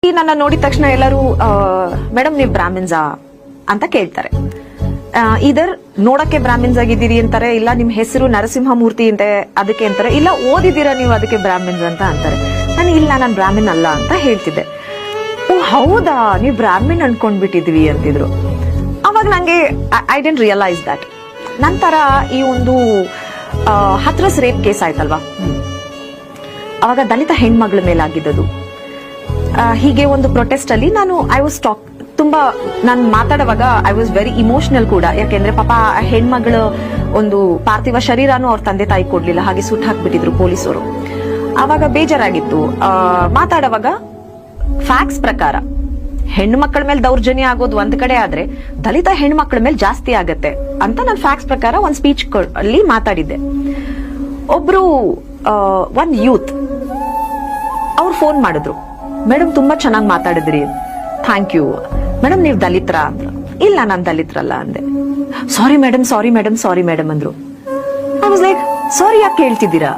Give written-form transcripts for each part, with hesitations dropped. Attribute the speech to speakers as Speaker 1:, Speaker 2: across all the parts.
Speaker 1: ನನ್ನ ನೋಡಿದ ತಕ್ಷಣ ಎಲ್ಲರೂ ಮೇಡಮ್ ನೀವು ಬ್ರಾಹ್ಮಿನ್ಸಾ ಅಂತ ಕೇಳ್ತಾರೆ. ಇದರ್ ನೋಡಕ್ಕೆ ಬ್ರಾಹ್ಮಿನ್ಸ್ ಆಗಿದ್ದೀರಿ ಅಂತಾರೆ, ಇಲ್ಲ ನಿಮ್ ಹೆಸರು ನರಸಿಂಹಮೂರ್ತಿ ಅಂತೆ ಅದಕ್ಕೆ ಅಂತಾರೆ, ಇಲ್ಲ ಓದಿದ್ದೀರಾ ನೀವು ಅದಕ್ಕೆ ಬ್ರಾಹ್ಮಿನ್ಸ್ ಅಂತ ಅಂತಾರೆ. ನಾನು ಇಲ್ಲ ನಾನು ಬ್ರಾಹ್ಮಿನ್ ಅಲ್ಲ ಅಂತ ಹೇಳ್ತಿದ್ದೆ. ಓ ಹೌದಾ ನೀವು ಬ್ರಾಹ್ಮಿನ್ ಅನ್ಕೊಂಡ್ಬಿಟ್ಟಿದ್ವಿ ಅಂತಿದ್ರು. ಅವಾಗ ನಂಗೆ ಐ ಡೆಂಟ್ ರಿಯಲೈಸ್ ದಟ್. ನಂತರ ಈ ಒಂದು ಹತ್ರಸ್ ರೇಪ್ ಕೇಸ್ ಆಯ್ತಲ್ವಾ, ಅವಾಗ ದಲಿತ ಹೆಣ್ಮಗಳ ಮೇಲಾಗಿದ್ದದು. ಹೀಗೆ ಒಂದು ಪ್ರೊಟೆಸ್ಟ್ ಅಲ್ಲಿ ನಾನು ತುಂಬಾ ನಾನು ಮಾತಾಡುವಾಗ ಐ ವಾಸ್ ವೆರಿ ಇಮೋಷನಲ್ ಕೂಡ. ಯಾಕೆಂದ್ರೆ ಪಾಪ ಹೆಣ್ಮಗಳ ಒಂದು ಪಾರ್ಥಿವ ಶರೀರನೂ ಅವ್ರ ತಂದೆ ತಾಯಿ ಕೊಡ್ಲಿಲ್ಲ, ಹಾಗೆ ಸುಟ್ಟು ಹಾಕ್ಬಿಟ್ಟಿದ್ರು ಪೊಲೀಸರು. ಆವಾಗ ಬೇಜಾರಾಗಿತ್ತು. ಮಾತಾಡುವಾಗ ಫ್ಯಾಕ್ಟ್ಸ್ ಪ್ರಕಾರ ಹೆಣ್ಣು ಮಕ್ಕಳ ಮೇಲೆ ದೌರ್ಜನ್ಯ ಆಗೋದು ಒಂದ್ ಕಡೆ ಆದ್ರೆ ದಲಿತ ಹೆಣ್ಮಕ್ಳ ಮೇಲೆ ಜಾಸ್ತಿ ಆಗತ್ತೆ ಅಂತ ನಾನು ಫ್ಯಾಕ್ಟ್ಸ್ ಪ್ರಕಾರ ಒಂದ್ ಸ್ಪೀಚ್ ಅಲ್ಲಿ ಮಾತಾಡಿದ್ದೆ. ಒಬ್ರು ಒಂದ್ ಯೂತ್ ಅವ್ರು ಫೋನ್ ಮಾಡಿದ್ರು, ಮೇಡಮ್ ತುಂಬಾ ಚೆನ್ನಾಗಿ ಮಾತಾಡಿದ್ರಿ, ಥ್ಯಾಂಕ್ ಯು. ಮೇಡಮ್ ನೀವು ದಲಿತರ ಅಂದ್ರು. ಇಲ್ಲ ನಾನು ದಲಿತರಲ್ಲ ಅಂದೆ. Sorry madam sorry madam sorry madam ಅಂದ್ರು. ಐ ವಾಸ್ ಲೈಕ್ ಸಾರಿ ಯಾಕೆ ಕೇಳ್ತಿದ್ದೀರಾ?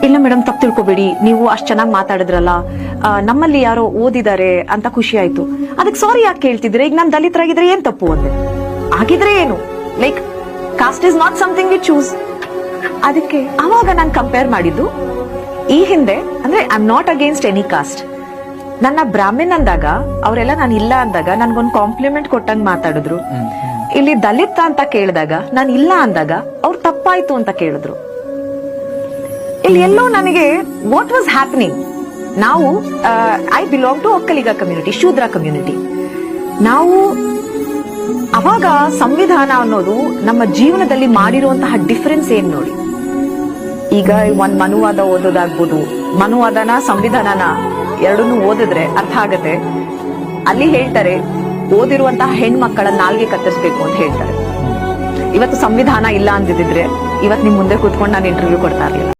Speaker 1: ಇಲ್ಲ ಮೇಡಮ್ ತಪ್ಪು ತಿಳ್ಕೊಬೇಡಿ, ನೀವು ಅಷ್ಟ್ ಚೆನ್ನಾಗಿ ಮಾತಾಡಿದ್ರಲ್ಲ, ನಮ್ಮಲ್ಲಿ ಯಾರೋ ಓದಿದ್ದಾರೆ ಅಂತ ಖುಷಿ ಆಯ್ತು, ಅದಕ್ಕೆ ಸಾರಿ ಯಾಕೆ ಕೇಳ್ತಿದ್ರೆ? ಈಗ ನಾನು ದಲಿತರಾಗಿದ್ರೆ ಏನ್ ತಪ್ಪು ಅಂದೆ. ಆಗಿದ್ರೆ ಏನು, like cost is not something V choose. ಅದಕ್ಕೆ ಅವಾಗ ನಾನು ಕಂಪೇರ್ ಮಾಡಿದ್ದು ಈ ಹಿಂದೆ, ಅಂದ್ರೆ I am not against any cost. ನನ್ನ ಬ್ರಾಹ್ಮಿನ್ ಅಂದಾಗ ಅವರೆಲ್ಲ ನಾನು ಇಲ್ಲ ಅಂದಾಗ ನನ್ಗೊಂದು ಕಾಂಪ್ಲಿಮೆಂಟ್ ಕೊಟ್ಟಂಗ್ ಮಾತಾಡಿದ್ರು. ಇಲ್ಲಿ ದಲಿತ ಅಂತ ಕೇಳಿದಾಗ ನಾನು ಇಲ್ಲ ಅಂದಾಗ ಅವ್ರು ತಪ್ಪಾಯ್ತು ಅಂತ ಕೇಳಿದ್ರು. ಇಲ್ಲಿ ಎಲ್ಲೋ ನನಗೆ ವಾಟ್ ವಾಸ್ ಹ್ಯಾಪನಿಂಗ್, ನಾವು I belong to Vokkaliga community, Shudra community. ನಾವು ಅವಾಗ ಸಂವಿಧಾನ ಅನ್ನೋದು ನಮ್ಮ ಜೀವನದಲ್ಲಿ ಮಾಡಿರುವಂತಹ ಡಿಫರೆನ್ಸ್ ಏನ್ ನೋಡಿ. ಈಗ ಒಂದ್ ಮನುವಾದ ಓದೋದಾಗ್ಬೋದು, ಮನುವಾದನ ಸಂವಿಧಾನನ ಎರಡನ್ನೂ ಓದಿದ್ರೆ ಅರ್ಥ ಆಗತ್ತೆ. ಅಲ್ಲಿ ಹೇಳ್ತಾರೆ ಓದಿರುವಂತಹ ಹೆಣ್ಮಕ್ಕಳ ನಾಲ್ಗೆ ಕತ್ತರಿಸಬೇಕು ಅಂತ ಹೇಳ್ತಾರೆ. ಇವತ್ತು ಸಂವಿಧಾನ ಇಲ್ಲ ಅಂದಿದ್ರೆ ಇವತ್ತು ನಿಮ್ ಮುಂದೆ ಕೂತ್ಕೊಂಡು ನಾನು ಇಂಟರ್ವ್ಯೂ ಕೊಡ್ತಾ ಇರ್ಲಿಲ್ಲ.